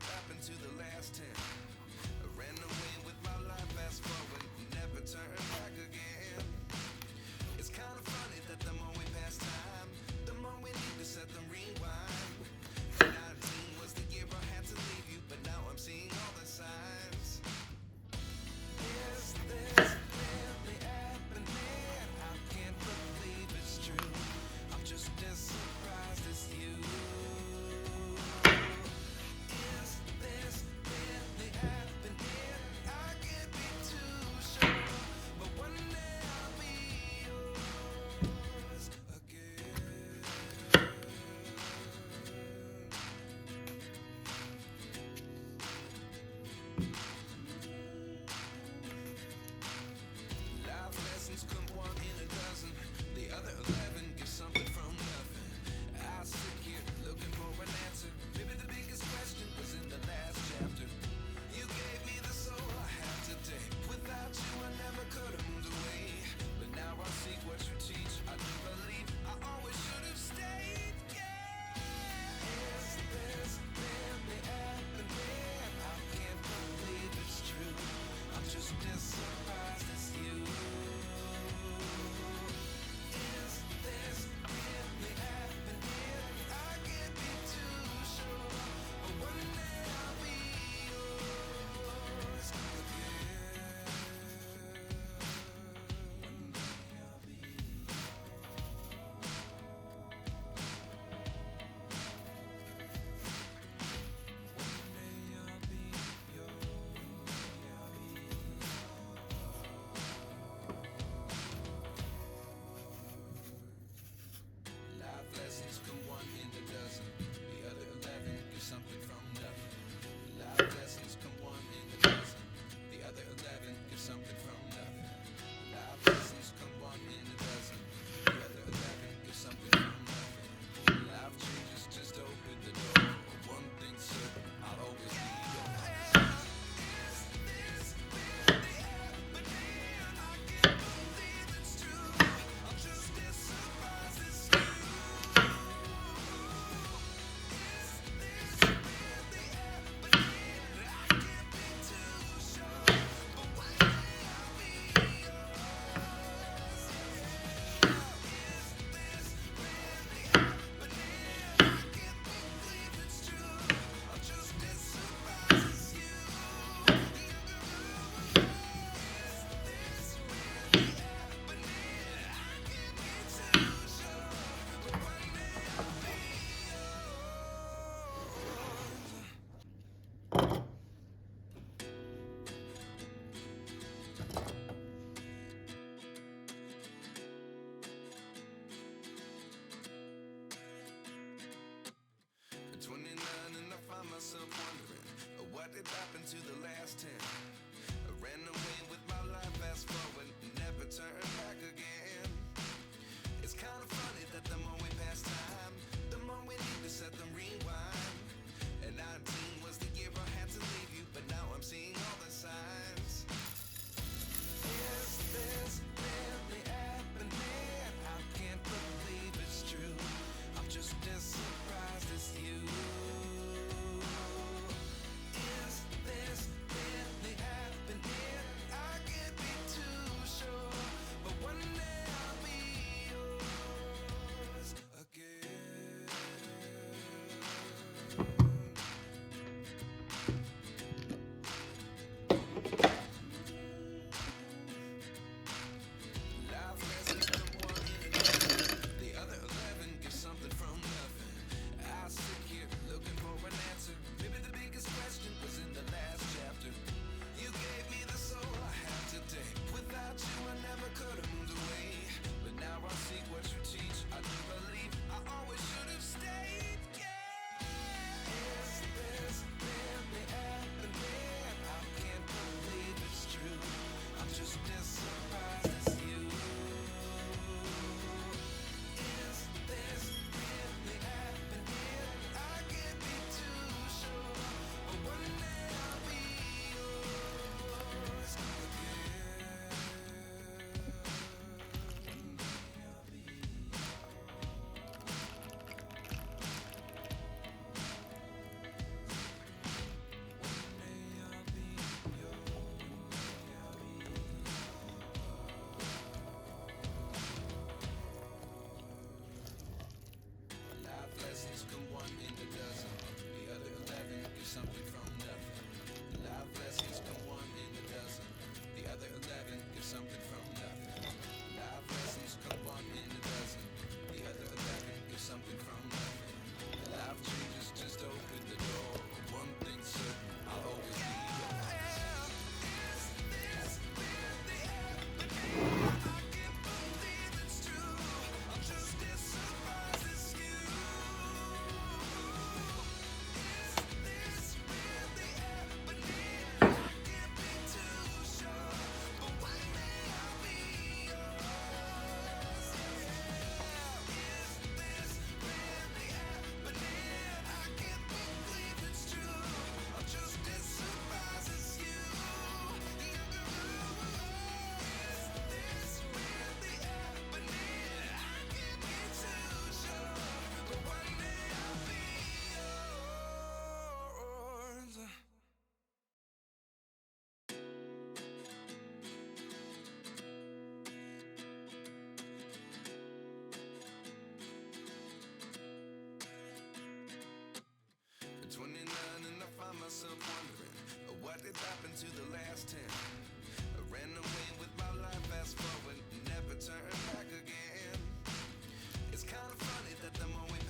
it happened to the last 10? I ran away with my life, fast forward, never turn back again. It's kind of funny that the more we pass time, the more we need to set them rewind. 19 was the year I had to leave you, but now I'm seeing all the signs. Is this really happening? I can't believe it's true. I'm just as surprised as you. Is this really happening? I can't be too sure, but one day I'll be yours again. Life lessons come one in a dozen. The other 11 give something from nothing. I sit here looking for an answer. Maybe the biggest question was in the last chapter. You gave me the soul I have today. Without you I never could have moved away. But now I seek what you teach. I do believe I always should have stayed. Yeah. Is this really happening? I can't believe it's true. I'm just as surprised as you. Is this really happening? I can't be too sure, but one day I'll be yours again. One day I'll be Life lessons come one in a dozen. The other 11 give something from nothing. Life lessons come one in a dozen. The other 11 give something from nothing. Life lessons come one in a dozen. The other 11 give something from nothing. Life changes, just open the door. One thing certain, I'll always be yours. I'm just as surprised as you. At 29 and I find myself wondering what did happen to the last 10. I ran away with my life, fast forward, never turn back again. It's kind of funny that the more we pass time, the more we need to set them rewind. And 19 was the year I had to leave you, but now I'm seeing all the signs. Is this really happening? I can't believe it's true. I'm just as surprised as you. Is this really happening? I can't be too sure, but one day I'll be yours again. what did happen to the last 10? I ran away with my life, fast forward, never turn back again. It's kind of funny that the more we